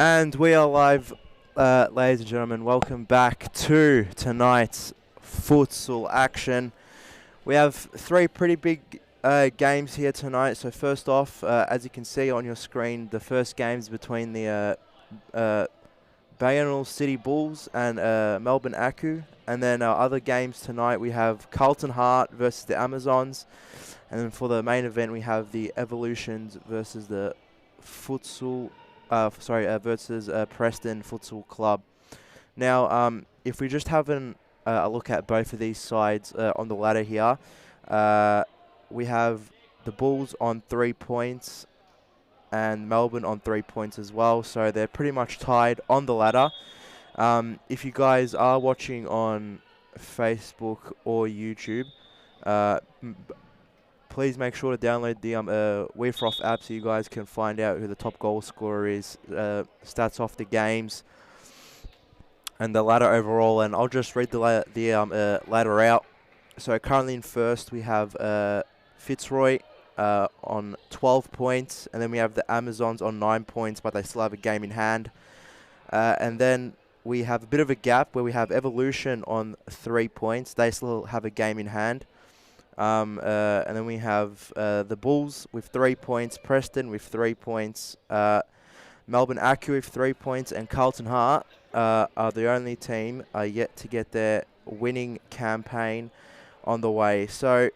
And we are live, ladies and gentlemen. Welcome back to tonight's futsal action. We have three pretty big games here tonight. So first off, as you can see on your screen, the first game's between the Banyule City Bulls and Melbourne Aku. And then our other games tonight, we have Carlton Heart versus the Amazons. And then for the main event, we have the Evolutions versus the Futsal. Versus Preston Futsal Club. Now, if we just have a look at both of these sides on the ladder here, we have the Bulls on 3 points and Melbourne on 3 points as well. So they're pretty much tied on the ladder. If you guys are watching on Facebook or YouTube, please make sure to download the WeFroth app so you guys can find out who the top goal scorer is, stats off the games, and the ladder overall. And I'll just read the ladder out. So currently in first we have Fitzroy on 12 points, and then we have the Amazons on 9 points, but they still have a game in hand. And then we have a bit of a gap where we have Evolution on 3 points. They still have a game in hand. And then we have the Bulls with 3 points, Preston with 3 points, Melbourne Aku with 3 points, and Carlton Heart are the only team yet to get their winning campaign on the way. So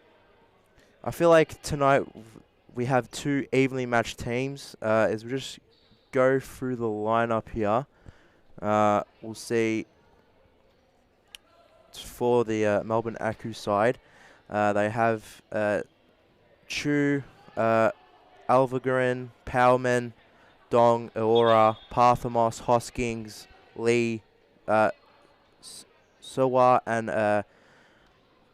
I feel like tonight we have two evenly matched teams. As we just go through the lineup here, we'll see for the Melbourne Aku side. They have Chu, Alvagarin, Powerman, Dong, Eora, Parthamos, Hoskins, Lee, Sowa, and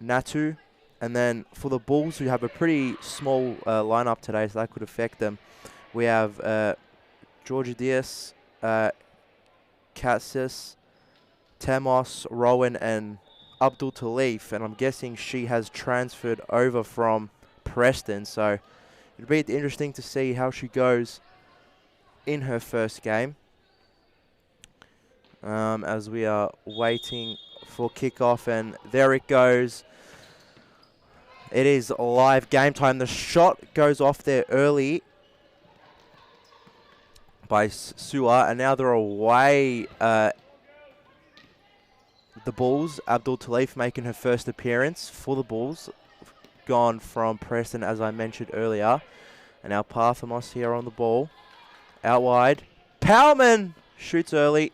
Natu. And then for the Bulls, we have a pretty small lineup today, so that could affect them. We have Georgia Diaz, Katsis, Temos, Rowan, and Abdul Talif, and I'm guessing she has transferred over from Preston, so it'll be interesting to see how she goes in her first game. As we are waiting for kickoff, and there it goes. It is live game time. The shot goes off there early by Sua, and now they're away. The Bulls, Abdul Talif making her first appearance for the Bulls. Gone from Preston, as I mentioned earlier. And now Parthamos here on the ball. Out wide. Powerman shoots early.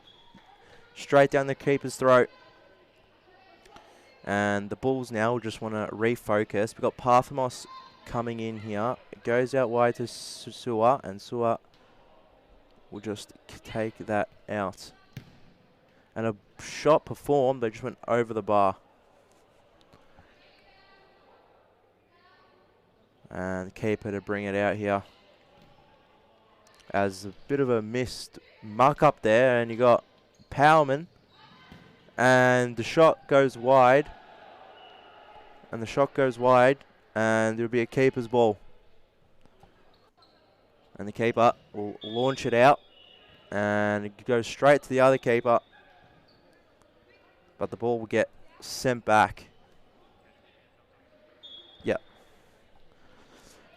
Straight down the keeper's throat. And the Bulls now just want to refocus. We've got Parthamos coming in here. It goes out wide to Sua, and Sua will just take that out. And a shot performed, they just went over the bar. And keeper to bring it out here. As a bit of a missed muck up there, and you got Powerman. And the shot goes wide. And the shot goes wide, and there'll be a keeper's ball. And the keeper will launch it out, and it goes straight to the other keeper. But the ball will get sent back. Yep.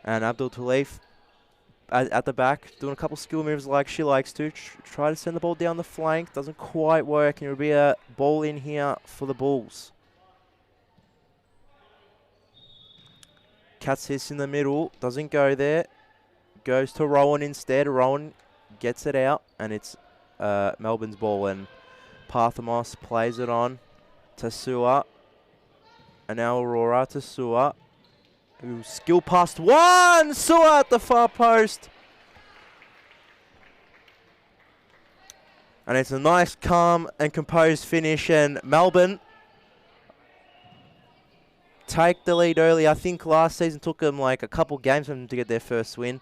And Abdul Talif at the back, doing a couple skill moves like she likes to. Try to send the ball down the flank. Doesn't quite work. And it'll be a ball in here for the Bulls. Cuts this in the middle. Doesn't go there. Goes to Rowan instead. Rowan gets it out. And it's Melbourne's ball. And Parthamos plays it on to Sua. And now Aurora to Sua. Who skill past one! Sua at the far post. And it's a nice, calm and composed finish. And Melbourne take the lead early. I think last season took them like a couple games for them to get their first win.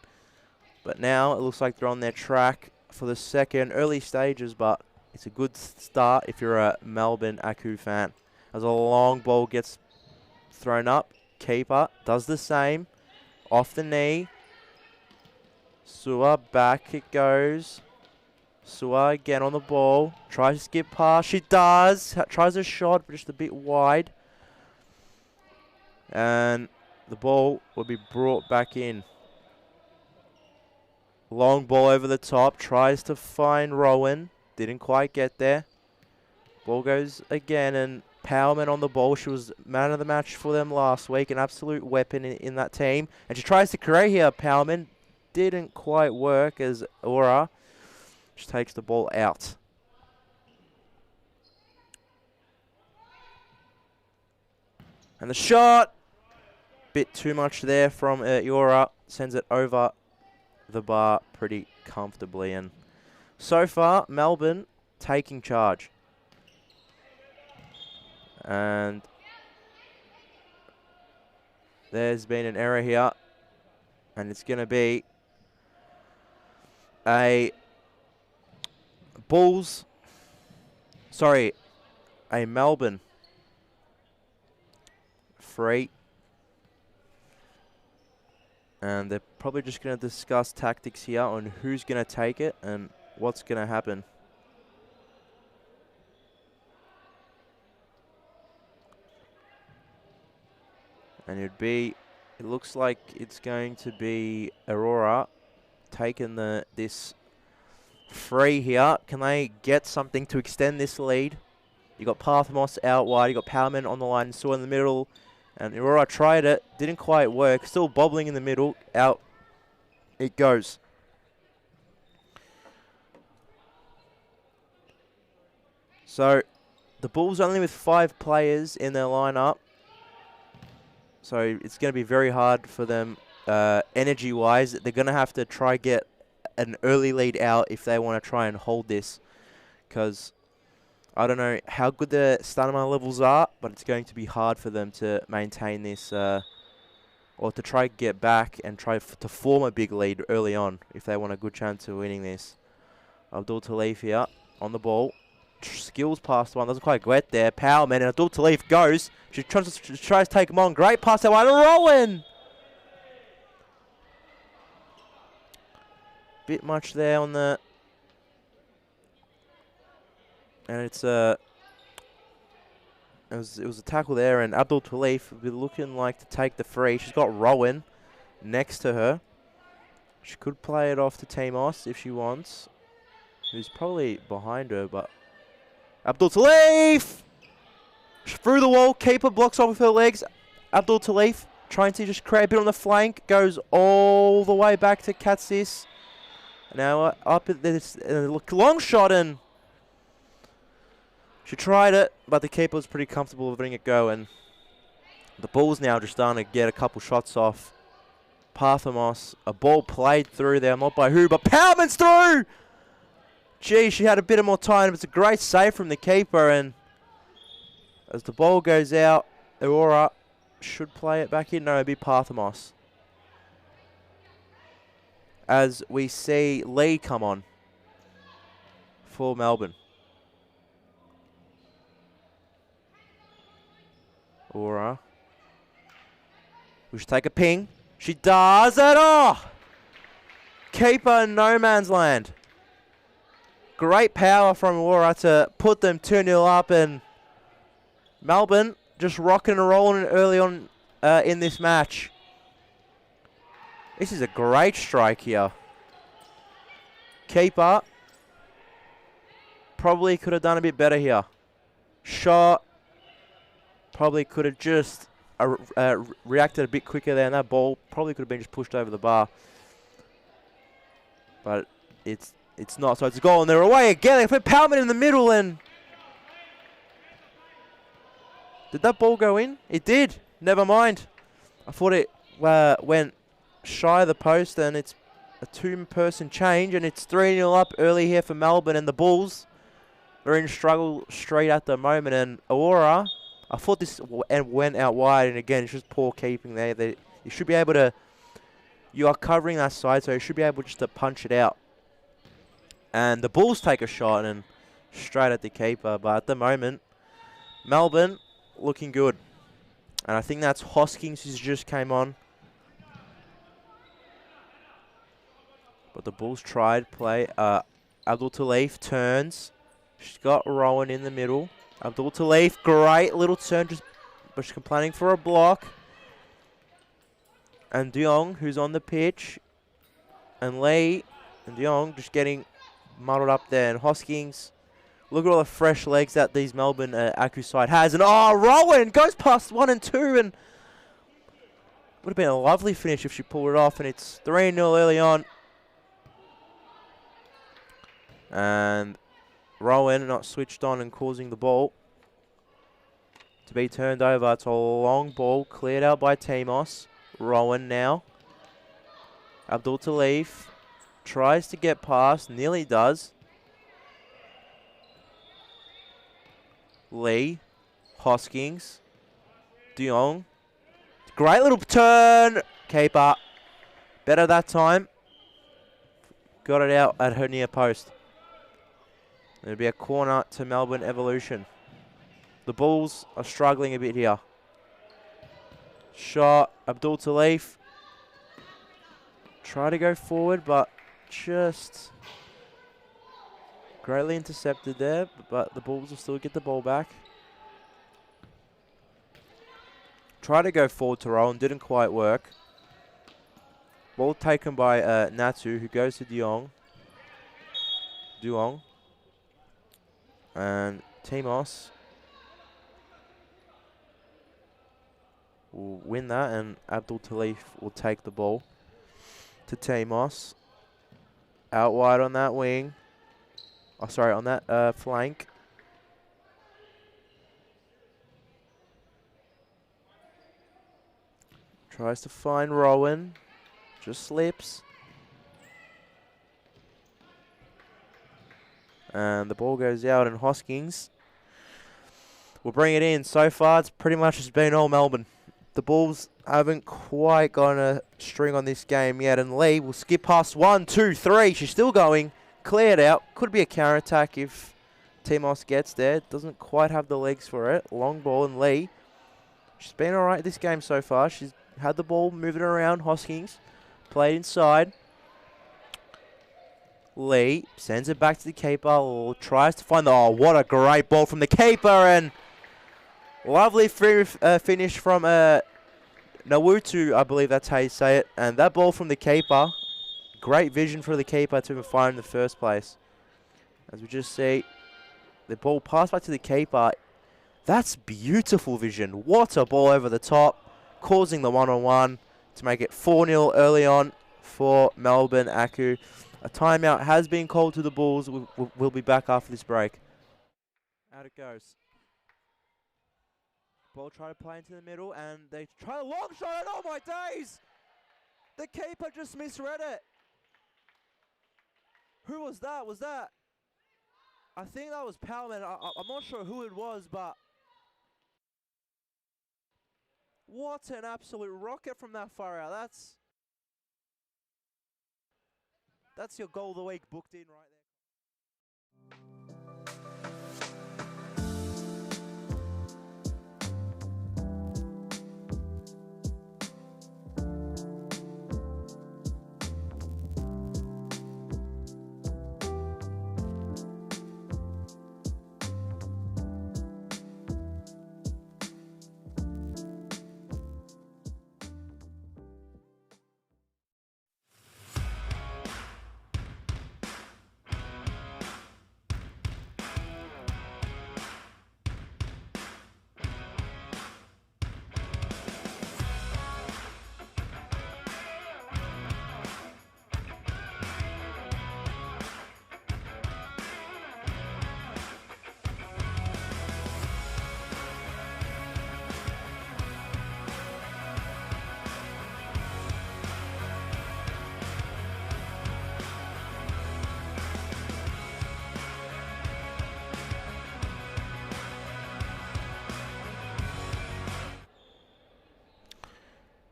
But now it looks like they're on their track for the second. Early stages, but it's a good start if you're a Melbourne Aku fan. As a long ball gets thrown up, keeper does the same. Off the knee. Sua back it goes. Sua again on the ball. Tries to skip past. She does. Tries a shot, but just a bit wide. And the ball will be brought back in. Long ball over the top. Tries to find Rowan. Didn't quite get there. Ball goes again, and Powerman on the ball. She was man of the match for them last week. An absolute weapon in that team. And she tries to create here. Powerman didn't quite work as Aura just takes the ball out. And the shot. Bit too much there from Aura. Sends it over the bar pretty comfortably. And so far, Melbourne taking charge. And there's been an error here. And it's going to be a Melbourne free. And they're probably just going to discuss tactics here on who's going to take it and what's going to happen. And it looks like it's going to be Aurora taking this free here. Can they get something to extend this lead? You got Parthamos out wide. You got Powerman on the line. Saw in the middle. And Aurora tried it. Didn't quite work. Still bobbling in the middle. Out it goes. So the Bulls only with 5 players in their lineup. So it's going to be very hard for them energy-wise. They're going to have to try get an early lead out if they want to try and hold this. Because I don't know how good their stamina levels are, but it's going to be hard for them to maintain this or to try get back and try to form a big lead early on if they want a good chance of winning this. Abdul Talif here on the ball. Skills past one, doesn't quite get there. Powerman and Abdul Talif goes. She tries to take him on. Great pass that one. Rowan! Bit much there on the... And it was a tackle there, and Abdul Talif will be looking like to take the free. She's got Rowan next to her. She could play it off to Tamos if she wants, who's probably behind her, but Abdul Talif! Through the wall, keeper blocks off with her legs. Abdul Talif trying to just create a bit on the flank, goes all the way back to Katsis. Now up at this long shot, and she tried it, but the keeper was pretty comfortable with letting it go, and the Bulls now just starting to get a couple shots off. Parthamos, a ball played through there, not by who, but Powerman's through! Gee, she had a bit of more time. It's a great save from the keeper, and as the ball goes out, Aurora should play it back in. No, it'd be Parthamos. As we see Lee come on for Melbourne. Aura. We should take a ping. She does it. Oh! Keeper in no man's land. Great power from Aura to put them 2-0 up, and Melbourne just rocking and rolling early on in this match. This is a great strike here. Keeper probably could have done a bit better here. Shot. Probably could have just reacted a bit quicker there, and that ball probably could have been just pushed over the bar. But it's not, so it's a goal, and they're away again. They put Powerman in the middle, and did that ball go in? It did. Never mind. I thought it went shy of the post, and it's a 2-person change, and it's 3-0 up early here for Melbourne, and the Bulls are in struggle straight at the moment. And Aurora, I thought this went out wide, and again, it's just poor keeping there. You should be able to, you are covering that side, so you should be able just to punch it out. And the Bulls take a shot and straight at the keeper, but at the moment, Melbourne looking good. And I think that's Hoskins who just came on. But the Bulls tried play Abdul Talif turns. She's got Rowan in the middle. Abdul Talif, great little turn, but she's complaining for a block. And Diong, who's on the pitch. And Lee and Diong just getting muddled up there. And Hoskins, look at all the fresh legs that these Melbourne Aku side has. And Rowan goes past 1 and 2. And would have been a lovely finish if she pulled it off. And it's 3-0 early on. And Rowan not switched on and causing the ball to be turned over. It's a long ball cleared out by Timos. Rowan now. Abdul Talif tries to get past, nearly does. Lee, Hoskins, Diong. Great little turn. Keeper. Better that time. Got it out at her near post. It'll be a corner to Melbourne Evolution. The Bulls are struggling a bit here. Shot, Abdul Talif. Try to go forward, but just greatly intercepted there. But the Bulls will still get the ball back. Try to go forward to Rowan, didn't quite work. Ball taken by Natu, who goes to Duong. And Timos will win that, and Abdul Talif will take the ball to Timos. Out wide on that wing. Oh, sorry, on that flank. Tries to find Rowan. Just slips. And the ball goes out, and Hoskins will bring it in. So far, it's pretty much just been all Melbourne. The Bulls haven't quite got a string on this game yet, and Lee will skip past 1, 2, 3. She's still going. Cleared out. Could be a counter-attack if Timos gets there. Doesn't quite have the legs for it. Long ball, and Lee. She's been all right this game so far. She's had the ball, moving around. Hoskins played inside. Lee sends it back to the keeper. Tries to find the... Oh, what a great ball from the keeper. And lovely finish from Nawutu, I believe that's how you say it. And that ball from the keeper. Great vision for the keeper to even find in the first place. As we just see, the ball passed back to the keeper. That's beautiful vision. What a ball over the top. Causing the one-on-one to make it 4-0 early on for Melbourne Aku. A timeout has been called to the Bulls. We'll be back after this break. Out it goes. Ball try to play into the middle, and they try a long shot, and oh my days! The keeper just misread it. Who was that? I think that was Powellman. I'm not sure who it was, but what an absolute rocket from that far out. That's your goal of the week booked in right there.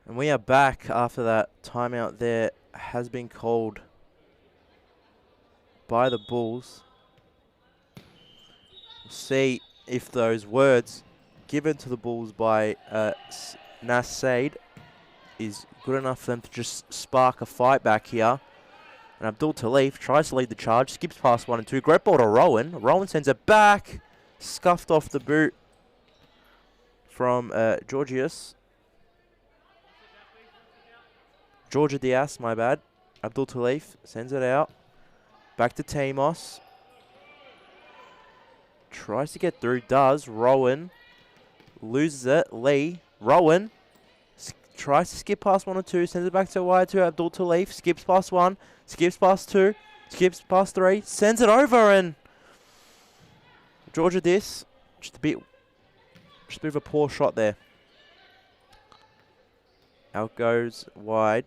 And we are back after that timeout there has been called by the Bulls. We'll see if those words given to the Bulls by Nas Said is good enough for them to just spark a fight back here. And Abdul Talif tries to lead the charge, skips past 1 and 2. Great ball to Rowan. Rowan sends it back. Scuffed off the boot from Georgia Diaz, my bad. Abdul Talif sends it out. Back to Tamos. Tries to get through, does. Rowan loses it. Lee. Rowan tries to skip past 1 or 2, sends it back to wide to Abdul Talif. Skips past 1, skips past 2, skips past 3, sends it over, and Georgia this. Just a bit of a poor shot there. Out goes wide.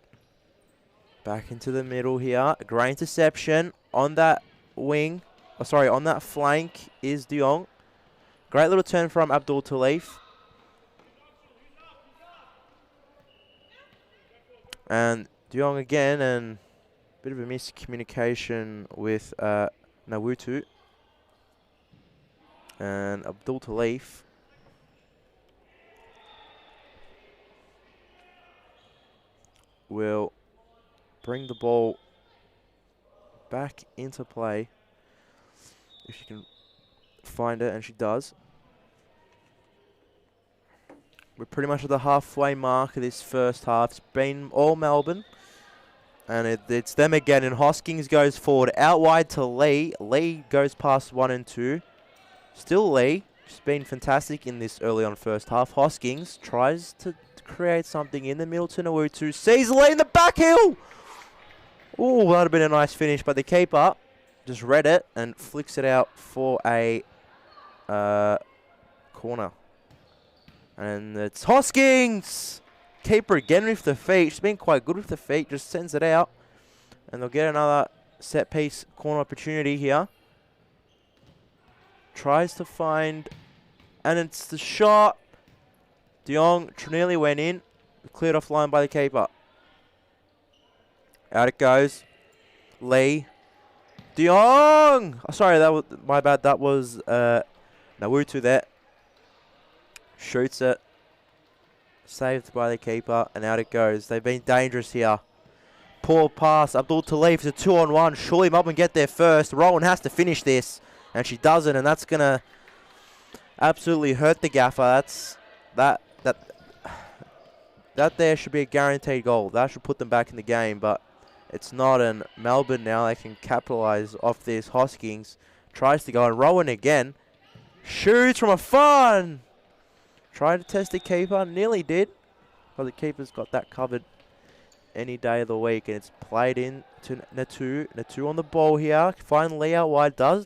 Back into the middle here. A great interception on that wing. Oh, sorry, on that flank is De Jong. Great little turn from Abdul Talif. And De Jong again, and a bit of a miscommunication with Nawutu. And Abdul Talif will bring the ball back into play. If she can find it, and she does. We're pretty much at the halfway mark of this first half. It's been all Melbourne. And it's them again. And Hoskins goes forward out wide to Lee. Lee goes past 1 and 2. Still Lee. She's been fantastic in this early on first half. Hoskins tries to create something in the middle to Nawutu. Sees Lee in the back heel. Oh, that would have been a nice finish. But the keeper just read it and flicks it out for a corner. And it's Hoskins! Keeper again with the feet. She's been quite good with the feet. Just sends it out. And they'll get another set piece corner opportunity here. Tries to find. And it's the shot. De Jong nearly went in. Cleared offline by the keeper. Out it goes. Lee. De Jong! Oh, sorry, that was my bad. That was Nawutu there. Shoots it. Saved by the keeper, and out it goes. They've been dangerous here. Poor pass. Abdul Talif. It's a 2-on-1. Surely Melbourne get there first. Rowan has to finish this, and she doesn't, and that's going to absolutely hurt the gaffer. That there should be a guaranteed goal. That should put them back in the game, but it's not. And Melbourne now, they can capitalise off this. Hoskins tries to go, and Rowan again. Shoots from afar. Tried to test the keeper, nearly did. But the keeper's got that covered any day of the week. And it's played in to Natu. Natu on the ball here. Find Lee out wide. Does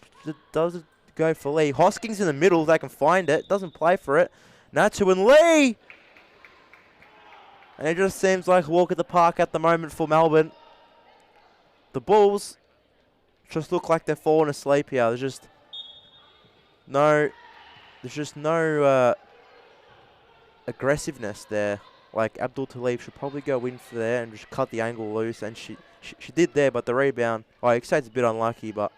go for Lee. Hoskins in the middle. They can find it. Doesn't play for it. Natu and Lee. And it just seems like a walk at the park at the moment for Melbourne. The Bulls just look like they're falling asleep here. There's just no aggressiveness there. Like Abdul Talib should probably go in for there and just cut the angle loose, and she did there, but the rebound, I say it's a bit unlucky, but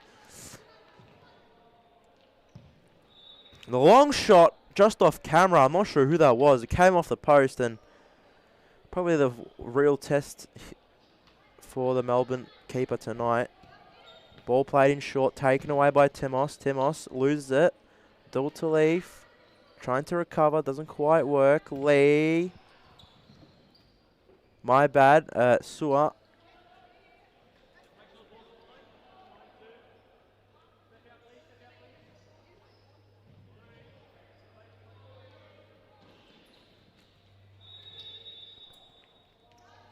the long shot just off camera, I'm not sure who that was. It came off the post, and probably the real test for the Melbourne keeper tonight. Ball played in short, taken away by Temos. Temos loses it. Abdul Talib trying to recover, doesn't quite work. Lee. My bad. Sua.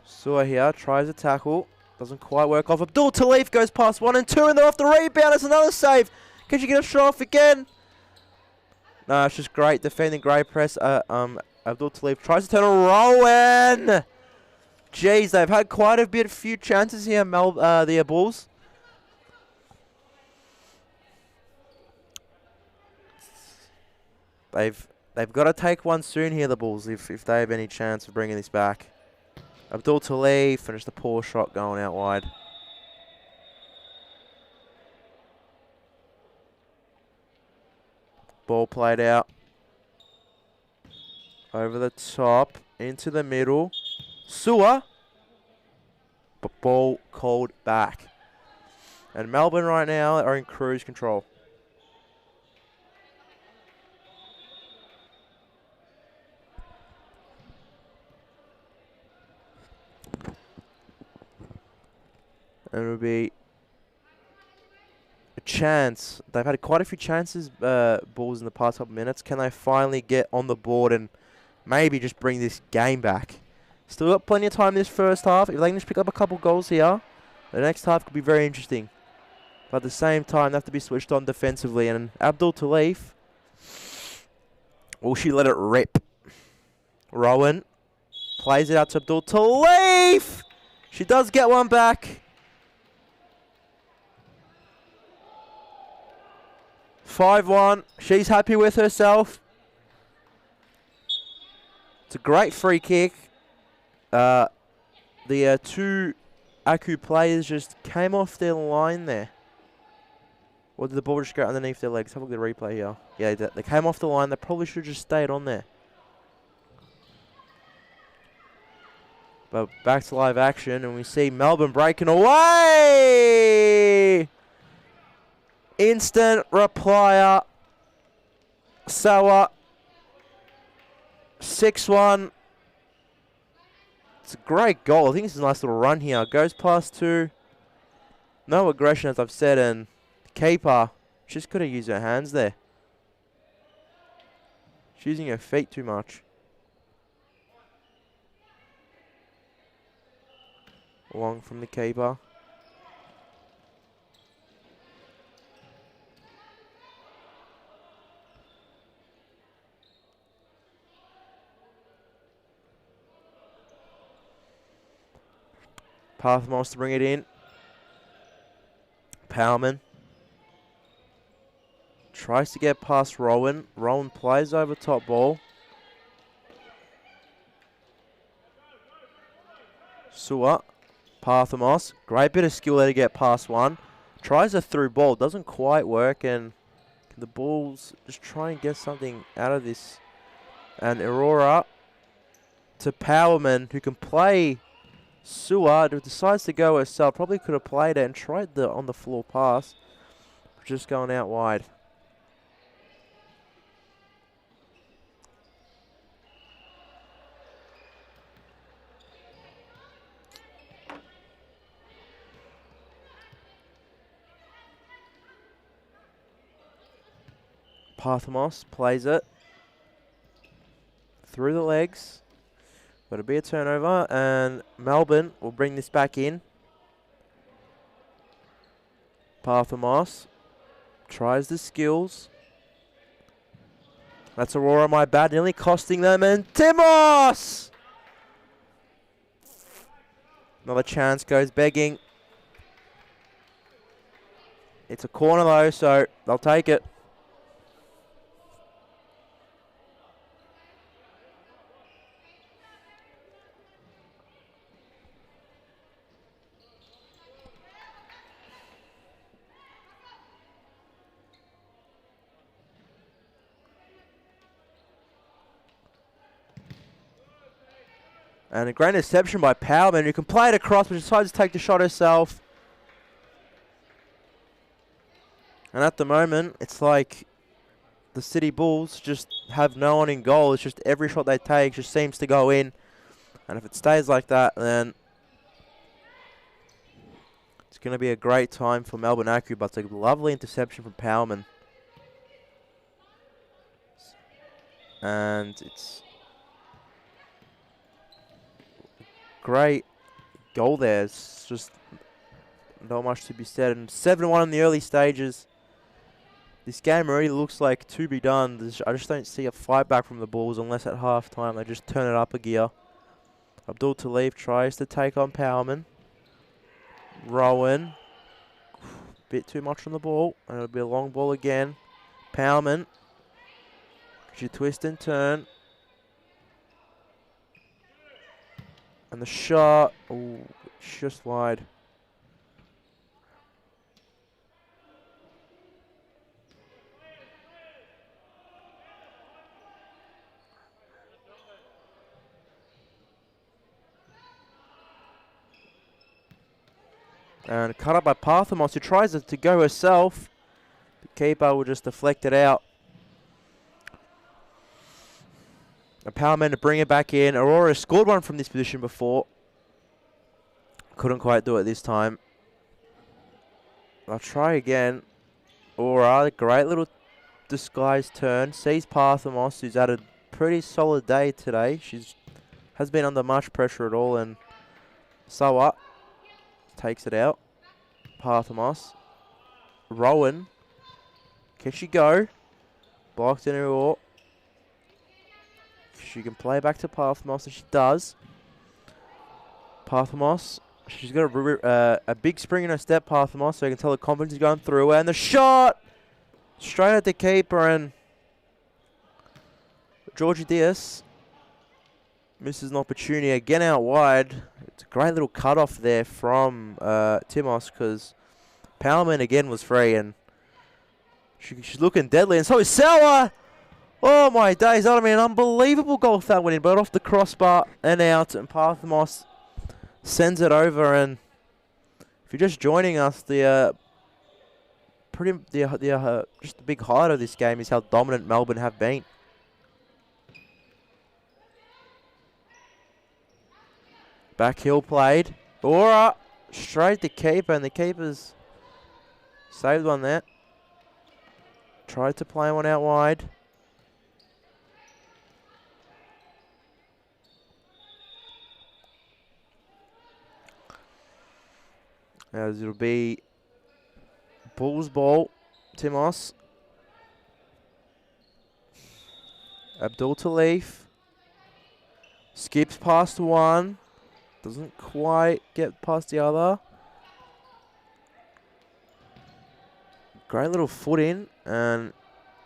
Sua here, tries a tackle. Doesn't quite work off. Abdul Talif goes past 1 and 2, and they're off the rebound. It's another save. Can she get a shot off again? No, it's just great defending, great press. Abdul Talib tries to turn a Rowan. Jeez, they've had quite a few chances here, the Bulls. They've got to take one soon here, the Bulls, if they have any chance of bringing this back. Abdul Talib finished a poor shot going out wide. Ball played out. Over the top. Into the middle. Sua. But ball called back. And Melbourne right now are in cruise control. And it'll be a chance. They've had quite a few chances, balls in the past couple minutes. Can they finally get on the board and maybe just bring this game back? Still got plenty of time this first half. If they can just pick up a couple goals here, the next half could be very interesting. But at the same time, they have to be switched on defensively. And Abdul Talif, will she let it rip? Rowan plays it out to Abdul Talif. She does get one back. 5-1. She's happy with herself. It's a great free kick. The two Aku players just came off their line there. Or did the ball just go underneath their legs? Have a look at the replay here. Yeah, they came off the line. They probably should have just stayed on there. But back to live action, and we see Melbourne breaking away! Instant replier. Sawa. 6-1. It's a great goal. I think it's a nice little run here. Goes past two. No aggression, as I've said, and keeper just could have used her hands there. She's using her feet too much. Long from the keeper. Path wants to bring it in. Powerman tries to get past Rowan. Rowan plays over top ball. Sua. Parthamos. Great bit of skill there to get past one. Tries a through ball. Doesn't quite work. And the Bulls just try and get something out of this. And Aurora to Powerman, who can play Sua, who decides to go herself. Probably could have played it and tried the on the floor pass. Just going out wide. Parthamos plays it through the legs. Got to be a turnover, and Melbourne will bring this back in. Parthamos tries the skills. That's Aurora, my bad, nearly costing them, and Timos! Another chance goes begging. It's a corner though, so they'll take it. And a great interception by Powerman, who can play it across, but decides to take the shot herself. And at the moment, it's like the City Bulls just have no one in goal. It's just every shot they take just seems to go in. And if it stays like that, then it's going to be a great time for Melbourne Accu, but it's a lovely interception from Powerman. And it's great goal there. It's just not much to be said. And 7-1 in the early stages. This game already looks like to be done. I just don't see a fight back from the Bulls unless at halftime they just turn it up a gear. Abdul Talib tries to take on Powerman. Rowan. Bit too much on the ball. And it'll be a long ball again. Powerman. She twist and turn. And the shot. Oh, just wide. And cut up by Parthamos, who tries to go herself. The keeper will just deflect it out. A Powerman to bring it back in. Aurora scored one from this position before. Couldn't quite do it this time. I'll try again. Aurora, great little disguise turn. Sees Parthamos, who's had a pretty solid day today. Has been under much pressure at all, and Sawa takes it out. Parthamos. Rowan. Can she go? Blocked in her oar. She can play back to Parthamos, and she does. Parthamos. She's got a big spring in her step, Parthamos, so you can tell the confidence is going through. And the shot! Straight at the keeper, and Georgie Diaz misses an opportunity again out wide. It's a great little cut-off there from Timos, because Powerman again was free, and she's looking deadly. And so is Sauer! Oh my days, that would be an unbelievable goal if that went in, but off the crossbar and out, and Parthamos sends it over. And if you're just joining us, just the big highlight of this game is how dominant Melbourne have been. Back heel played. Aura straight to keeper, and the keeper's saved one there. Tried to play one out wide. As it'll be Bulls ball, Timos. Abdul Talif skips past one. Doesn't quite get past the other. Great little foot in, and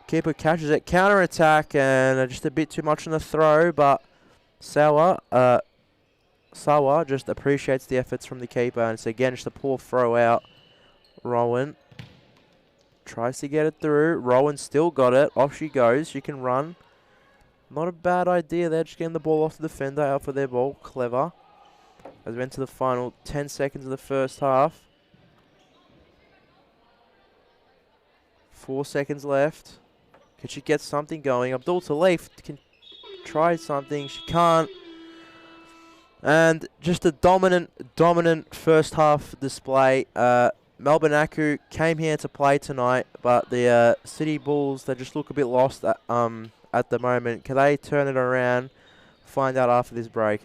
keeper catches it. Counter attack, and just a bit too much on the throw, but Sawa just appreciates the efforts from the keeper, and it's again just a poor throw out. Rowan tries to get it through. Rowan still got it. Off she goes. She can run. Not a bad idea there. Just getting the ball off the defender, out for their ball. Clever. As we enter the final 10 seconds of the first half. 4 seconds left. Can she get something going? Abdul Talif can try something. She can't. And just a dominant first half display. Melbourne Aku came here to play tonight, but the City Bulls, they just look a bit lost at the moment. Can they turn it around? Find out after this break.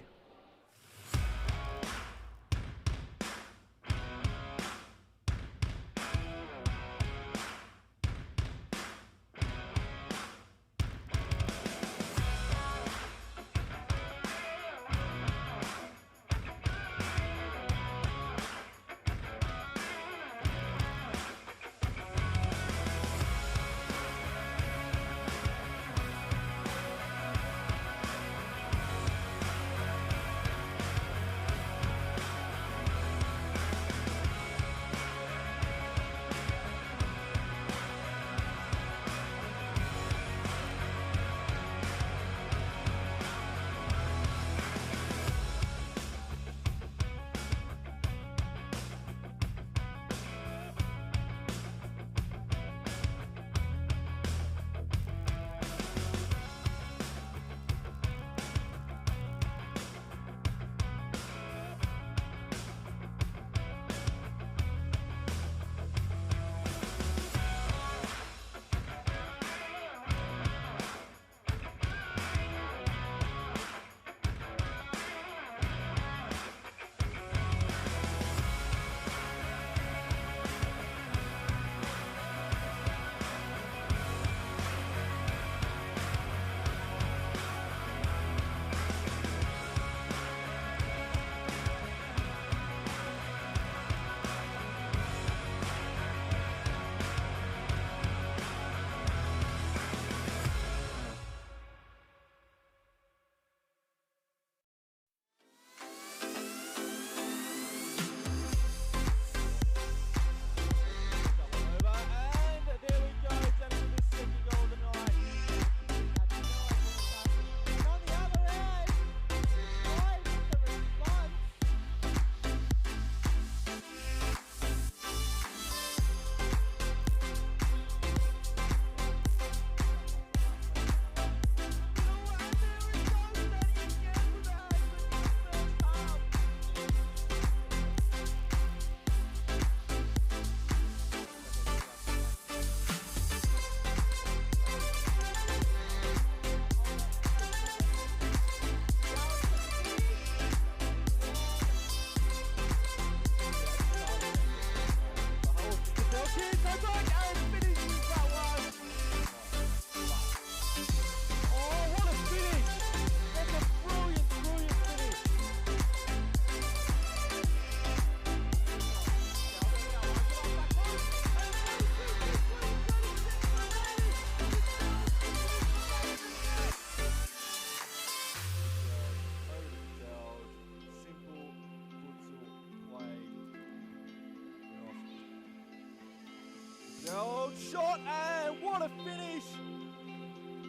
Shot, and what a finish!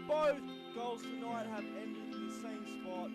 Both goals tonight have ended in the same spot.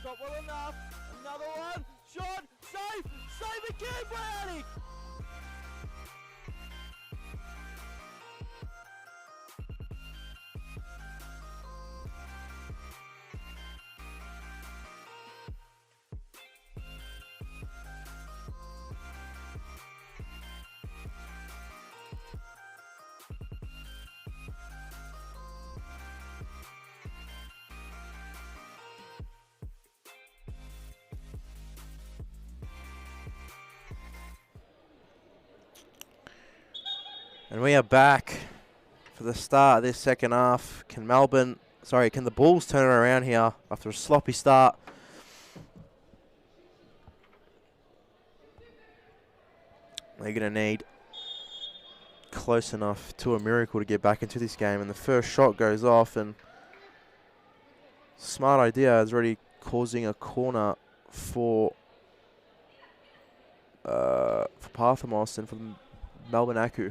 Not well enough. Another one. Shot. Save. Save again, Brownie. And we are back for the start of this second half. Can the Bulls turn it around here after a sloppy start? They're going to need close enough to a miracle to get back into this game. And the first shot goes off, and smart idea is already causing a corner for Parthamos and for Melbourne Aku.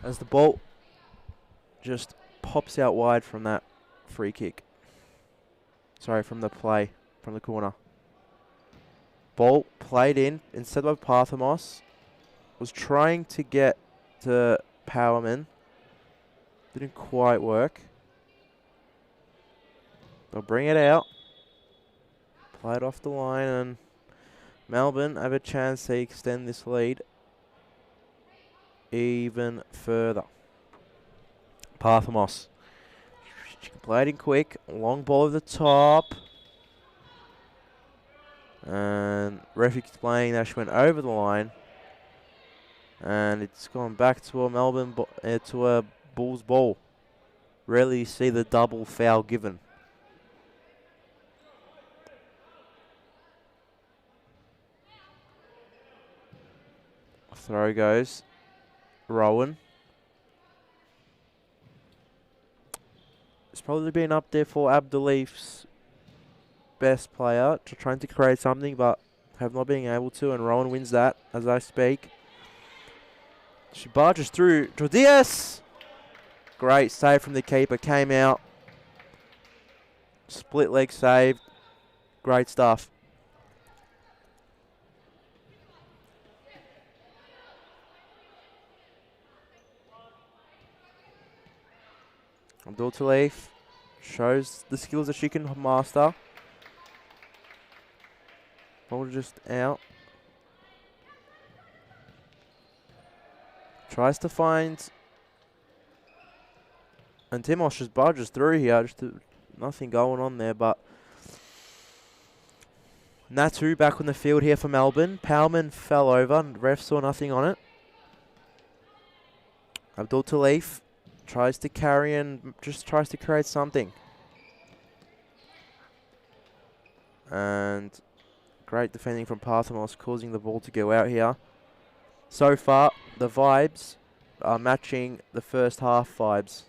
As the ball just pops out wide from that free kick. Sorry, from the play, from the corner. Ball played in instead of Parthamos. Was trying to get to Powerman. Didn't quite work. They'll bring it out. Play it off the line, and Melbourne have a chance to extend this lead even further. Parthamos. She can play it in quick. Long ball over the top. And ref explaining that she went over the line. And it's gone back to a to a Bulls ball. Rarely you see the double foul given. Throw goes Rowan. It's probably been up there for Abdulif's best player, trying to create something, but have not been able to, and Rowan wins that as I speak. She barges through. Jordias! Great save from the keeper. Came out. Split leg save. Great stuff. Abdul Talif shows the skills that she can master. Ball just out. Tries to find. And Timos just barges through here. Nothing going on there, but Natu back on the field here for Melbourne. Powman fell over and ref saw nothing on it. Abdul Talif tries to carry and just tries to create something. And great defending from Parthamos, causing the ball to go out here. So far, the vibes are matching the first half vibes,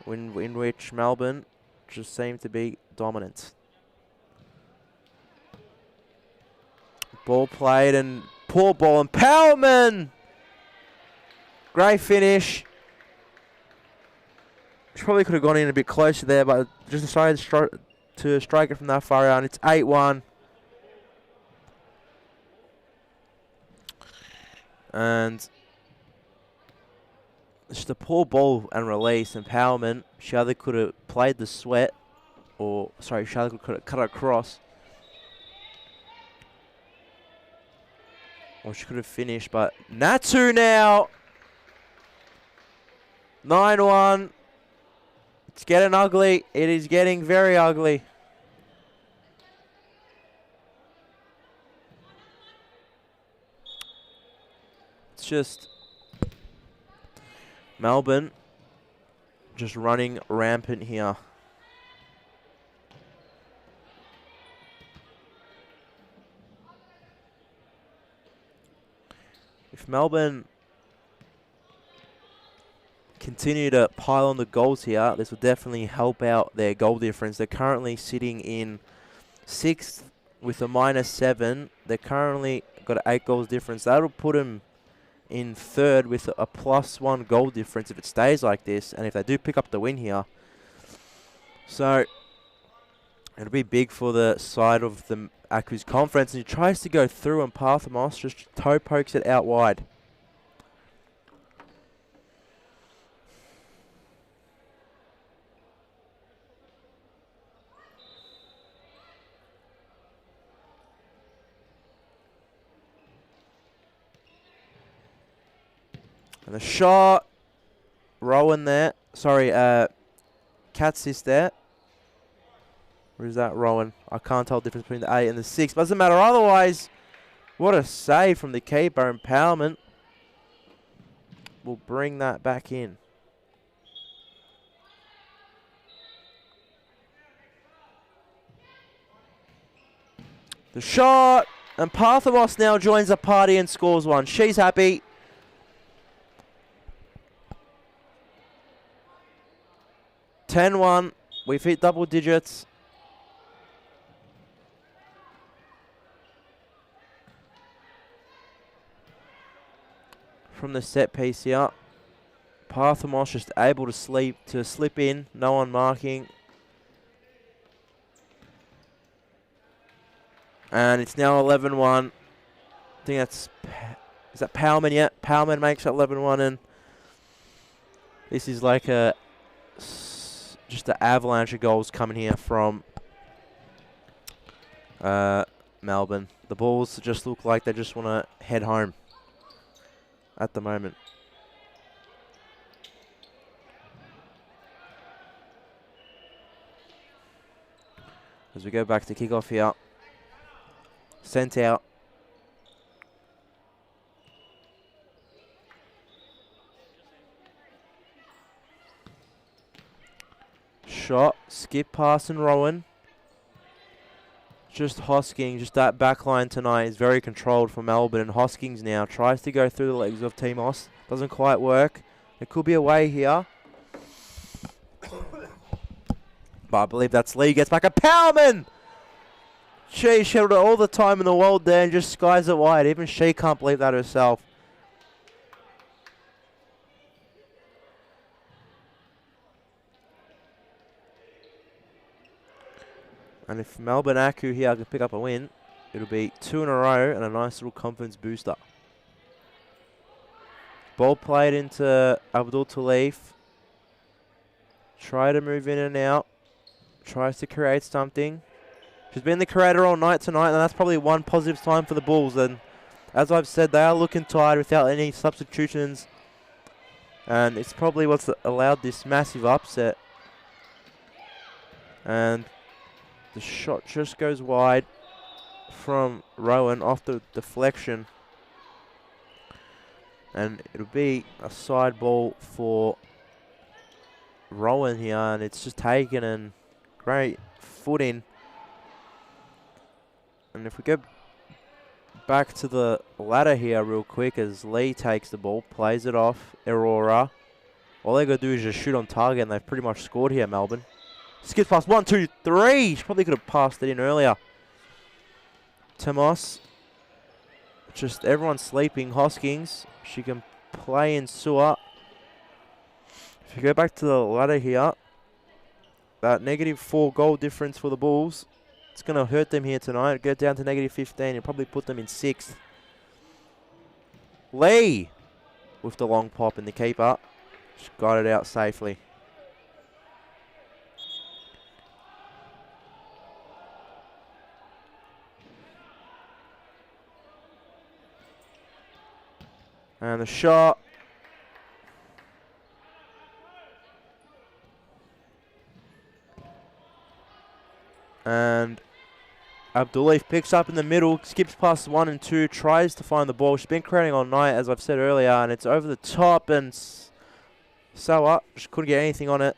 in which Melbourne just seem to be dominant. Ball played and poor ball, and Powman! Great finish. She probably could have gone in a bit closer there, but just decided to strike it from that far out, and it's 8-1. And just a poor ball and release, and Powman, she either could have played the sweat, or, sorry, she either could have cut it across, or she could have finished, but Natu now! 9-1. It's getting ugly. It is getting very ugly. It's just Melbourne just running rampant here. If Melbourne continue to pile on the goals here, this will definitely help out their goal difference. They're currently sitting in 6th with a -7. They're currently got an 8 goals difference. That'll put them in 3rd with a +1 goal difference if it stays like this, and if they do pick up the win here. So it'll be big for the side of the Aku's conference, and he tries to go through, and Parthamos just toe pokes it out wide. And the shot, Rowan there. Sorry, Katsis there. Or is that Rowan? I can't tell the difference between the 8 and the 6. Doesn't matter otherwise. What a save from the keeper. Empowerment will bring that back in. The shot. And Parthamos now joins the party and scores one. She's happy. (10-1). We've hit double digits. From the set piece here. Parthamos just able to slip in. No one marking. And it's now 11-1. I think that's... Is that Powman yet? Powman makes it 11-1, and this is like a... just an avalanche of goals coming here from Melbourne. The Bulls just look like they just want to head home at the moment. As we go back to kickoff here. Sent out. Shot, skip pass and Rowan. Just Hoskins, just that back line tonight is very controlled for Melbourne, and Hoskins now tries to go through the legs of Timos. Doesn't quite work. There could be a way here. But I believe that's Lee. Gets back a Powman! She held it all the time in the world there and just skies it wide. Even she can't believe that herself. And if Melbourne Aku here can pick up a win, it'll be 2 in a row and a nice little confidence booster. Ball played into Abdul Talif. Try to move in and out. Tries to create something. She's been the creator all night tonight, and that's probably one positive sign for the Bulls. And as I've said, they are looking tired without any substitutions. And it's probably what's allowed this massive upset. And the shot just goes wide from Rowan off the deflection. And it'll be a side ball for Rowan here, and it's just taken and great footing. And if we go back to the ladder here real quick as Lee takes the ball, plays it off, Aurora. All they got to do is just shoot on target, and they've pretty much scored here, Melbourne. Skips past 1, 2, 3. She probably could have passed it in earlier. Tomas. Just everyone sleeping. Hoskins. She can play in Sewer. If you go back to the ladder here, that -4 goal difference for the Bulls, it's going to hurt them here tonight. Go down to -15 and probably put them in 6th. Lee with the long pop and the keeper. She got it out safely. And the shot. And Abdulif picks up in the middle, skips past 1 and 2, tries to find the ball. She's been creating all night, as I've said earlier, and it's over the top, and so up. She couldn't get anything on it.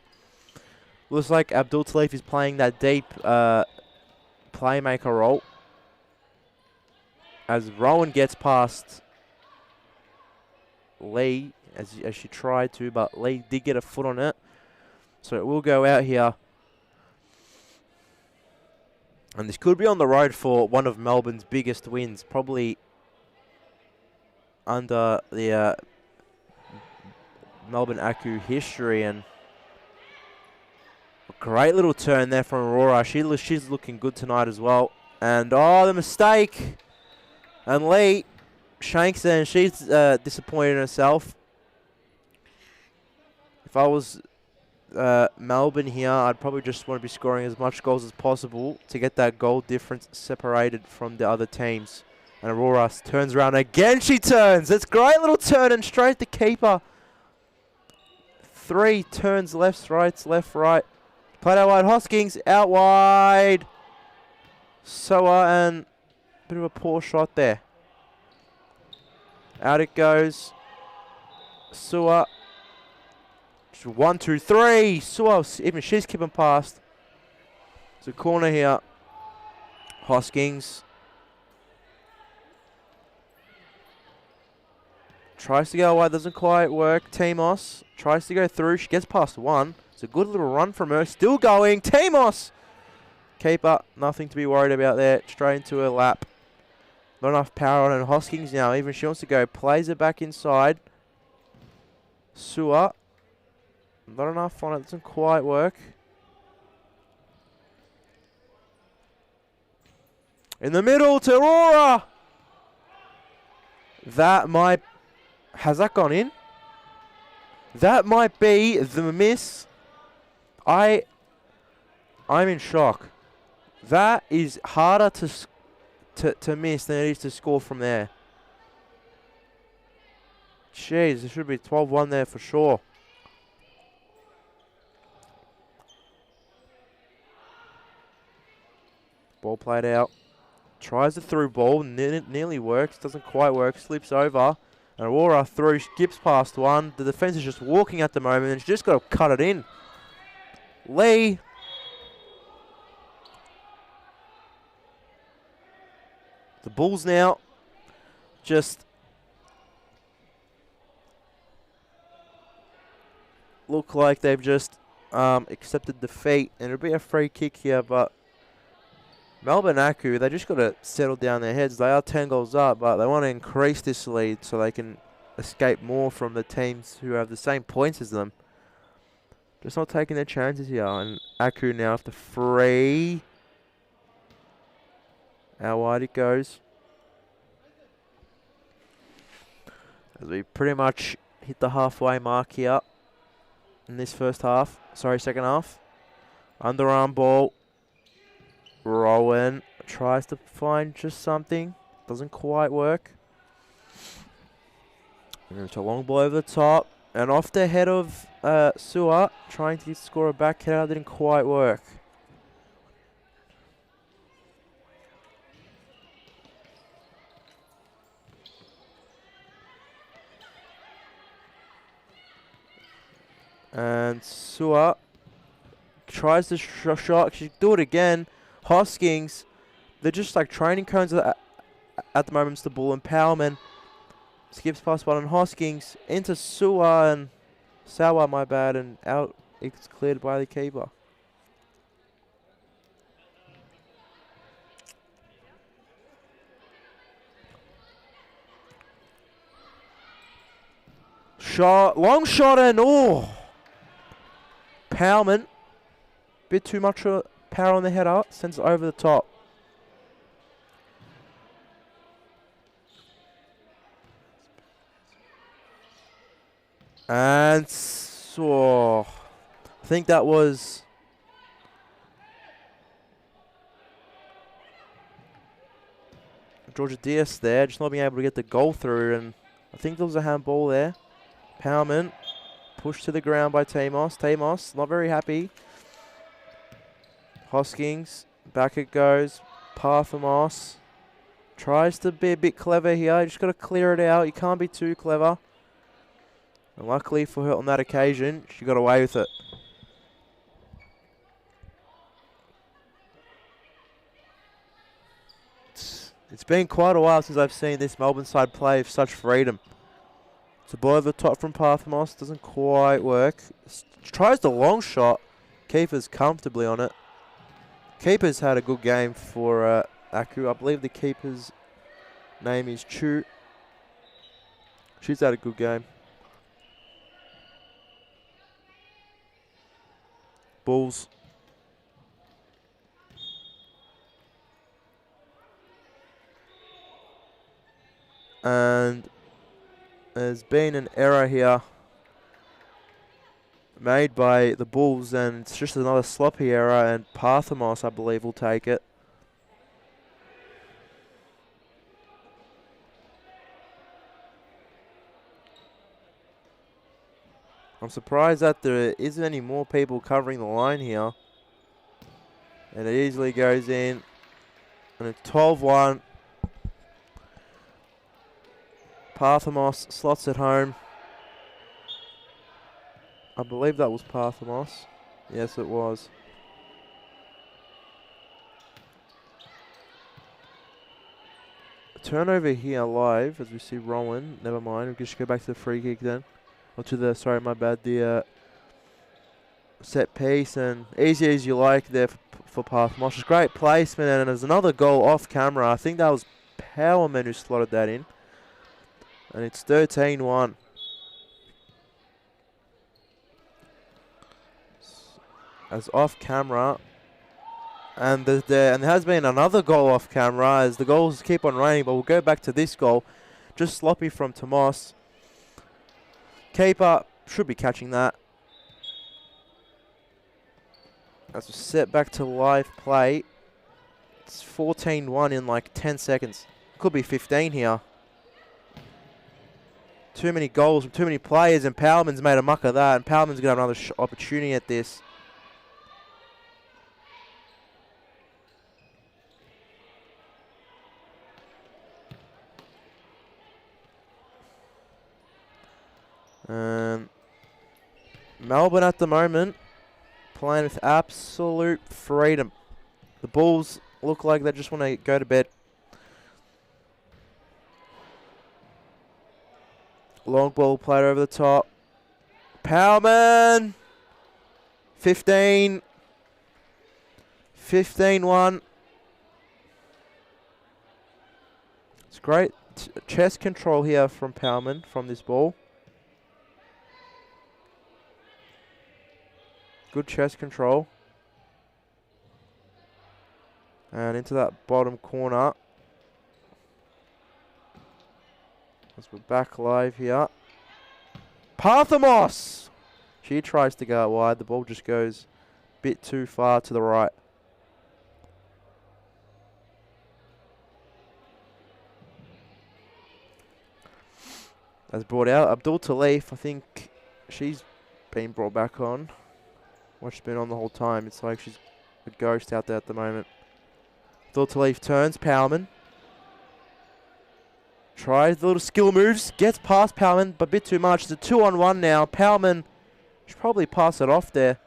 Looks like Abdul Talif is playing that deep playmaker role. As Rowan gets past Lee, as she tried to, but Lee did get a foot on it. So it will go out here. And this could be on the road for one of Melbourne's biggest wins, probably under the Melbourne Aku history. And a great little turn there from Aurora. She's looking good tonight as well. And the mistake. And Lee shanks her, and she's disappointed in herself. If I was Melbourne here, I'd probably just want to be scoring as much goals as possible to get that goal difference separated from the other teams. And Aurora turns around again. She turns. It's a great little turn and straight to keeper. 3 turns left, right. Played out wide. Hoskins out wide. Soa, and a bit of a poor shot there. Out it goes. Sewer. 1, 2, 3. Sewer, even she's keeping past. It's a corner here. Hoskins. Tries to go wide, doesn't quite work. Timos tries to go through. She gets past 1. It's a good little run from her. Still going. Timos. Keeper, nothing to be worried about there. Straight into her lap. Not enough power on it. And Hoskins now, even she wants to go. Plays it back inside. Sewer. Not enough on it. Doesn't quite work. In the middle to Aurora. That might... Has that gone in? That might be the miss. I'm in shock. That is harder to miss than it is to score from there. Jeez, there should be 12-1 there for sure. Ball played out. Tries the through ball. Nearly works. Doesn't quite work. Slips over. And Aurora through. Skips past 1. The defence is just walking at the moment. And she's just got to cut it in. Lee. The Bulls now just look like they've just accepted defeat. And it'll be a free kick here, but Melbourne Aku, they just got to settle down their heads. They are 10 goals up, but they want to increase this lead so they can escape more from the teams who have the same points as them. Just not taking their chances here. And Aku now after free. How wide it goes. As we pretty much hit the halfway mark here in this first half. Sorry, second half. Underarm ball. Rowan tries to find just something. Doesn't quite work. And it's a long ball over the top. And off the head of Sewer. Trying to score a back header. Didn't quite work. And Sewer tries the shot. She do it again. Hoskins. They're just like training cones at the moment. It's the ball empowerment. Skips past one on Hoskins into Sewer and Sawa, my bad, and out. It's cleared by the keeper. Shot, long shot, and oh, Powman. Bit too much power on the header. Sends it over the top. And so, I think that was Georgia Diaz there, just not being able to get the goal through. And I think there was a handball there. Powman pushed to the ground by Tamos. Tamos not very happy. Hoskins, back it goes. Parthamos tries to be a bit clever here. You just got to clear it out. You can't be too clever. And luckily for her on that occasion, she got away with it. It's been quite a while since I've seen this Melbourne side play with such freedom. It's a ball over the top from Parthamos. Doesn't quite work. Tries the long shot. Keeper's comfortably on it. Keeper's had a good game for Aku. I believe the keeper's name is Chu. She's had a good game. Bulls. And there's been an error here made by the Bulls, and it's just another sloppy error, and Parthamos, I believe, will take it. I'm surprised that there isn't any more people covering the line here. And it easily goes in. And it's 12-1. Parthamos slots it home. I believe that was Parthamos. Yes, it was. Turnover here live as we see Rowan. Never mind. We'll just go back to the free kick then. Or to the, sorry, my bad, the set piece. And easy as you like there for Parthamos. Just great placement. And there's another goal off camera. I think that was Powerman who slotted that in. And it's 13-1. As off camera. And there has been another goal off camera as the goals keep on raining. But we'll go back to this goal. Just sloppy from Tomas. Keeper should be catching that. As we set back to live play. It's 14-1 in like 10 seconds. Could be 15 here. Too many goals from too many players, and Powellman's made a muck of that, and Powellman's going to have another opportunity at this. Melbourne at the moment playing with absolute freedom. The Bulls look like they just want to go to bed. Long ball played over the top. Powman. 15. 15-1. It's great chest control here from Powman from this ball. Good chest control. And into that bottom corner. As we're back live here. Parthamos! She tries to go out wide. The ball just goes a bit too far to the right. As brought out, Abdul Talif, I think she's been brought back on. Well, she's been on the whole time. It's like she's a ghost out there at the moment. Abdul Talif turns, Powerman. Tries the little skill moves, gets past Powerman, but a bit too much. It's a 2-on-1 now. Powerman should probably pass it off there.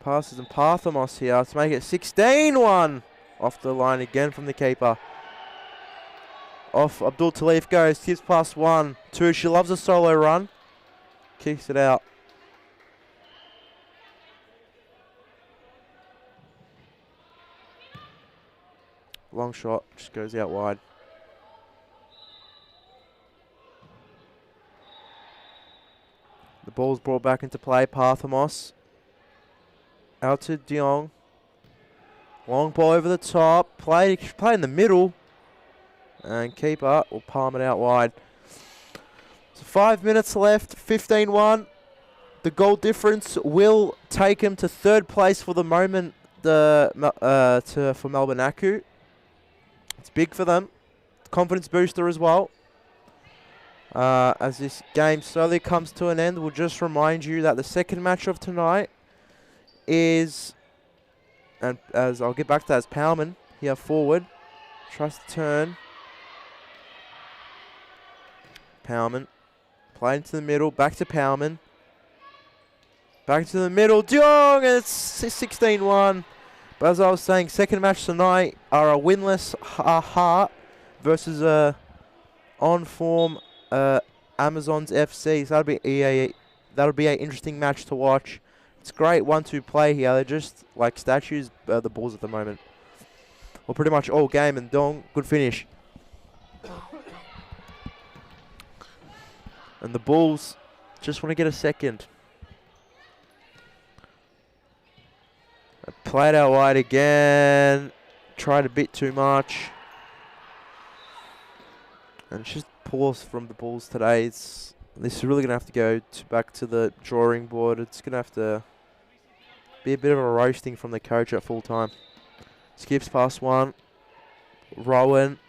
Passes and Parthamos here to make it 16-1. Off the line again from the keeper. Off Abdul Talif goes, gives past 1, 2. She loves a solo run. Kicks it out. Long shot, just goes out wide. The ball's brought back into play. Parthamos. Out to Diong. Long ball over the top. Play in the middle. And keeper will palm it out wide. So 5 minutes left. 15-1. The goal difference will take him to third place for the moment. For Melbourne Aku. It's big for them. Confidence booster as well. As this game slowly comes to an end, we'll just remind you that the second match of tonight is, and as I'll get back to that, as Powerman here forward. Tries to turn. Powerman. Play into the middle. Back to Powerman. Back to the middle. Diong! And it's 16-1. But as I was saying, second match tonight are a winless Heart versus a on form Amazons FC. So that'll be an interesting match to watch. It's great 1-2 play here. They're just like statues, the Bulls at the moment. Well, pretty much all game, and Dong, good finish. And the Bulls just want to get a second. Played out wide again. Tried a bit too much. And it's just poor from the Bulls today. This is really going to have to go back to the drawing board. It's going to have to be a bit of a roasting from the coach at full time. Skips past 1. Rowan.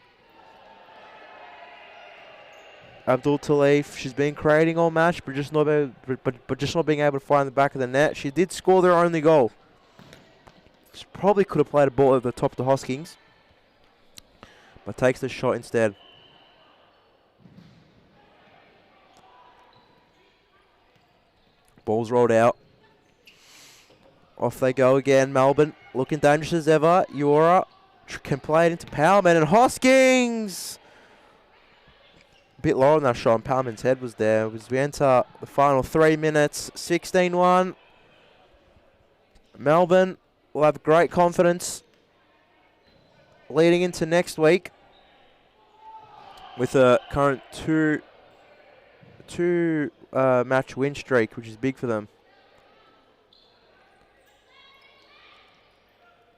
Abdul Talif. She's been creating all match, but just not being able to find the back of the net. She did score their only goal. She probably could have played a ball over the top to Hoskins, but takes the shot instead. Ball's rolled out. Off they go again. Melbourne looking dangerous as ever. Eura can play it into Powerman, and Hoskins! A bit lower on that shot, and Powerman's head was there. As we enter the final 3 minutes, 16-1. Melbourne will have great confidence leading into next week with a current two match win streak, which is big for them.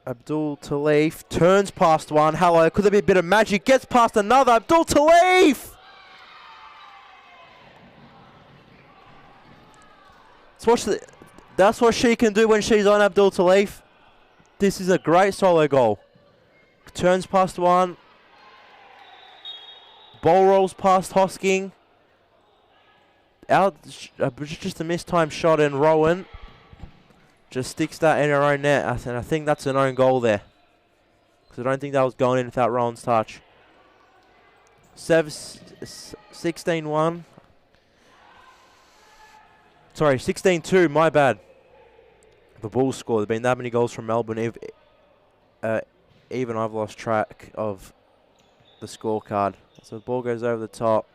Abdul Talif turns past 1. Hello, could there be a bit of magic? Gets past another. Abdul Talif! That's what she can do when she's on, Abdul Talif. This is a great solo goal. Turns past 1. Ball rolls past Hosking. Out, just a mistimed shot, and Rowan just sticks that in her own net. And I think that's an own goal there, because I don't think that was going in without Rowan's touch. 16-1. Sorry, 16-2, my bad. The Bulls score. There have been that many goals from Melbourne. Even I've lost track of the scorecard. So the ball goes over the top.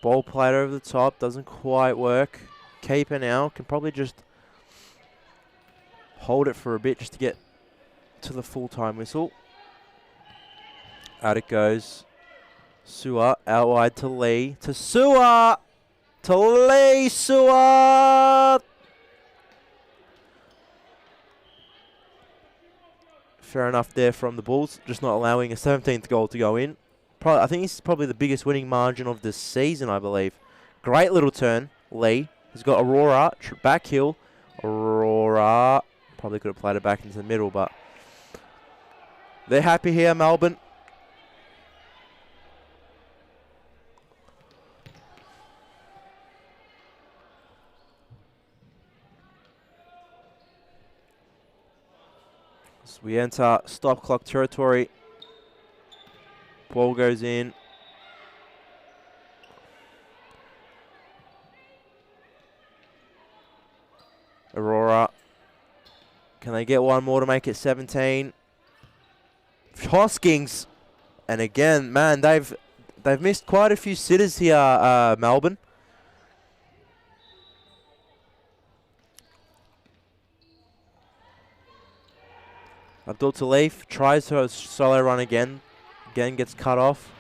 Ball played over the top. Doesn't quite work. Keeper now can probably just hold it for a bit just to get to the full-time whistle. Out it goes. Sua out wide to Lee. To Sua! To Lee! Sua! Fair enough there from the Bulls. Just not allowing a 17th goal to go in. I think this is probably the biggest winning margin of the season, I believe. Great little turn. Lee has got Aurora. Back heel. Aurora. Probably could have played it back into the middle, but they're happy here, Melbourne. So we enter stop clock territory. Ball goes in. Aurora. Can they get one more to make it 17? Hoskins. And again, man, they've missed quite a few sitters here, Melbourne. Abdul Talif tries her solo run again. Again gets cut off.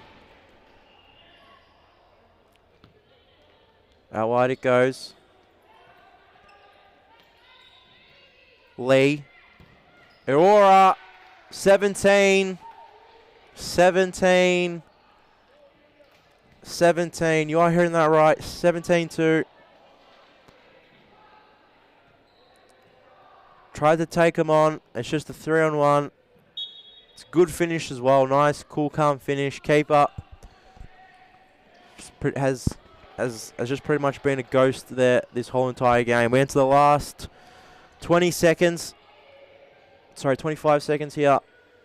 Out wide it goes. Lee. Aurora. 17. 17. 17. You are hearing that right. 17-2. Tried to take him on. It's just a 3-on-1. It's a good finish as well. Nice, cool, calm finish. Keep up. Has just pretty much been a ghost there this whole entire game. We enter the last 20 seconds. Sorry, 25 seconds here.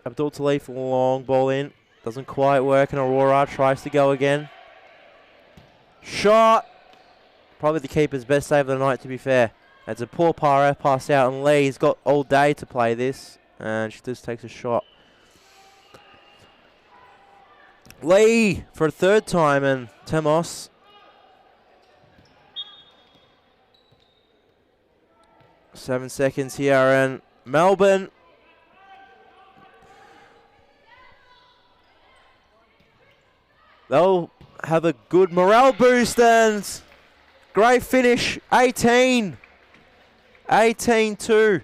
Abdul Talif, long ball in. Doesn't quite work, and Aurora tries to go again. Shot. Probably the keeper's best save of the night, to be fair. It's a poor pass out, and Lee's got all day to play this, and she just takes a shot. Lee for a third time, and Temos. Seven seconds here, and Melbourne. They'll have a good morale boost, and great finish. 18. 18-2.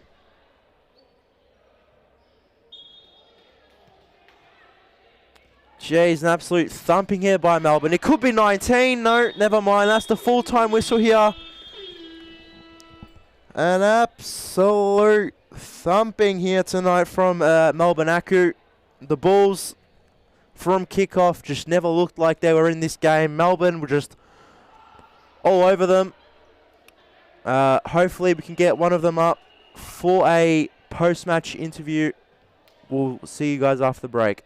Jeez, an absolute thumping here by Melbourne. It could be 19. No, never mind. That's the full-time whistle here. An absolute thumping here tonight from Melbourne Aku. The Bulls from kickoff just never looked like they were in this game. Melbourne were just all over them. Hopefully we can get one of them up for a post-match interview. We'll see you guys after the break.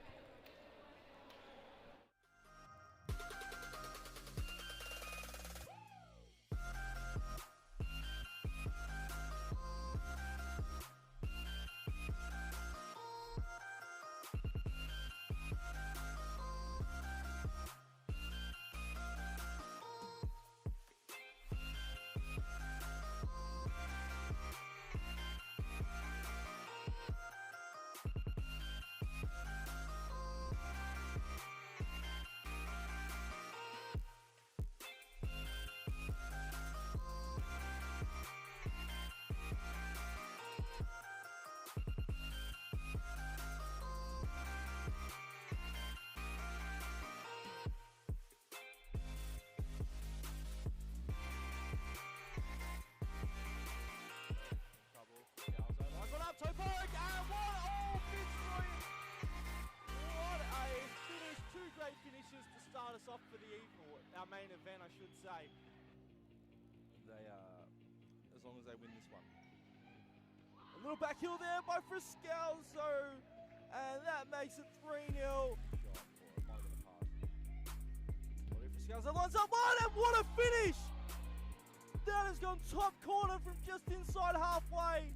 Off for the evening, our main event, I should say. They, as long as they win this one. A little back heel there by Friscalzo, and that makes it 3-0. Friscalzo lines up one, and what a finish! That has gone top corner from just inside halfway.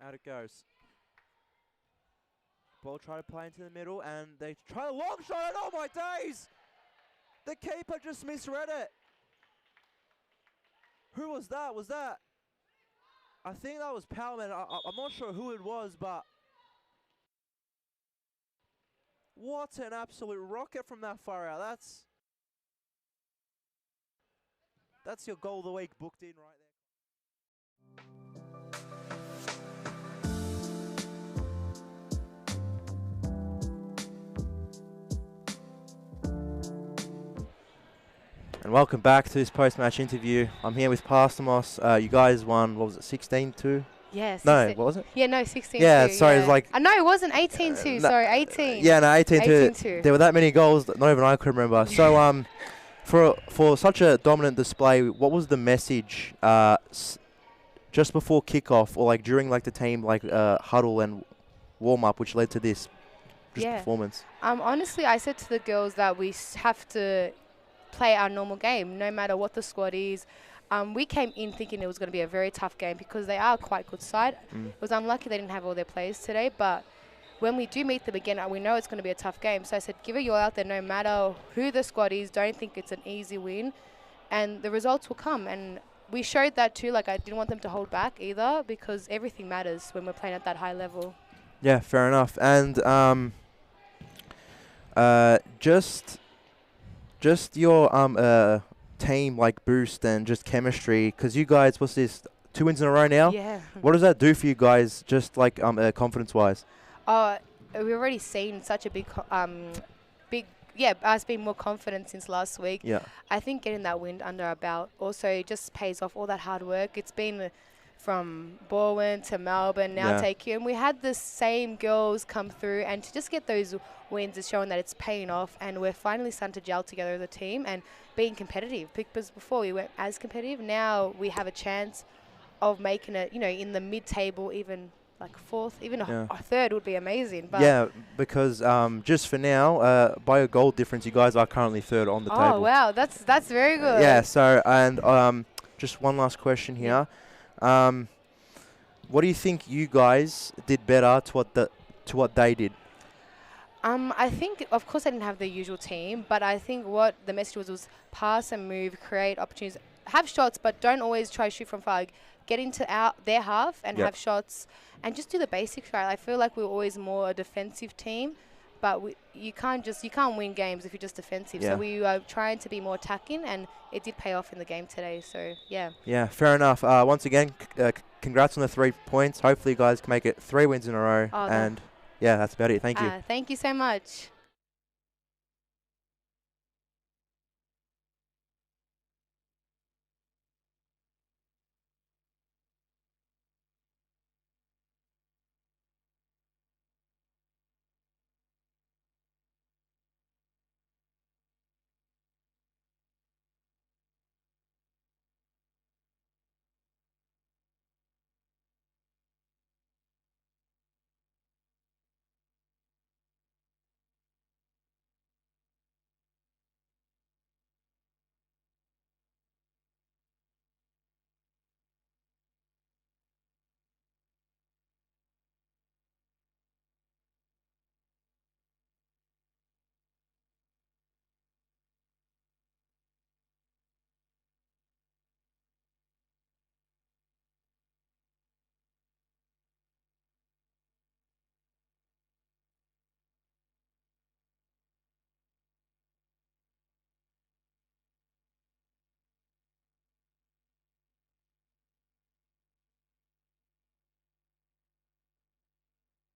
Out it goes. Ball try to play into the middle, and they try a long shot, and oh my days! The keeper just misread it. Who was that? Was that? I think that was Powellman. I'm not sure who it was, but what an absolute rocket from that far out. That's your goal of the week booked in right there. And welcome back to this post-match interview. I'm here with Pastamos. You guys won, what was it, 16-2? Yeah. No, what was it? Yeah, no, 16-2. Yeah, sorry, yeah. it's like... No, it wasn't 18-2, sorry, 18. Yeah, no, 18-2. 18-2. There were that many goals that not even I could remember. So, for such a dominant display, what was the message just before kickoff, or like during like the team like huddle and warm-up, which led to this performance? Honestly, I said to the girls that we have to play our normal game, no matter what the squad is. We came in thinking it was going to be a very tough game because they are quite good side. It was unlucky they didn't have all their players today, but when we do meet them again, we know it's going to be a tough game. So I said, give it your all out there, no matter who the squad is. Don't think it's an easy win, and the results will come. And we showed that too. Like, I didn't want them to hold back either, because everything matters when we're playing at that high level. Yeah, fair enough. And just your team like boost and just chemistry, because you guys, what's this, 2 wins in a row now? Yeah. What does that do for you guys, just like confidence wise? We've already seen such a big us being more confident since last week. Yeah. I think getting that win under our belt also just pays off all that hard work. It's been from Bowen to Melbourne, now take you. And we had the same girls come through, and to just get those wins is showing that it's paying off, and we're finally starting to gel together as a team and being competitive. Because before we weren't as competitive, now we have a chance of making it, in the mid-table, even like fourth, even a third would be amazing. But yeah, because just for now, by a goal difference, you guys are currently third on the table. Oh wow, that's very good. Yeah. So and just one last question here. What do you think you guys did better to what they did? I think, of course, I didn't have the usual team, but I think what the message was pass and move, create opportunities, have shots, but don't always try to shoot from far. Get into their half and have shots, and just do the basics right. I feel like we're always more a defensive team, but you can't win games if you're just defensive. So we are trying to be more attacking, and it did pay off in the game today. So yeah. Yeah, fair enough. Once again, congrats on the 3 points. Hopefully, you guys can make it 3 wins in a row. And yeah, that's about it. Thank you. Thank you so much.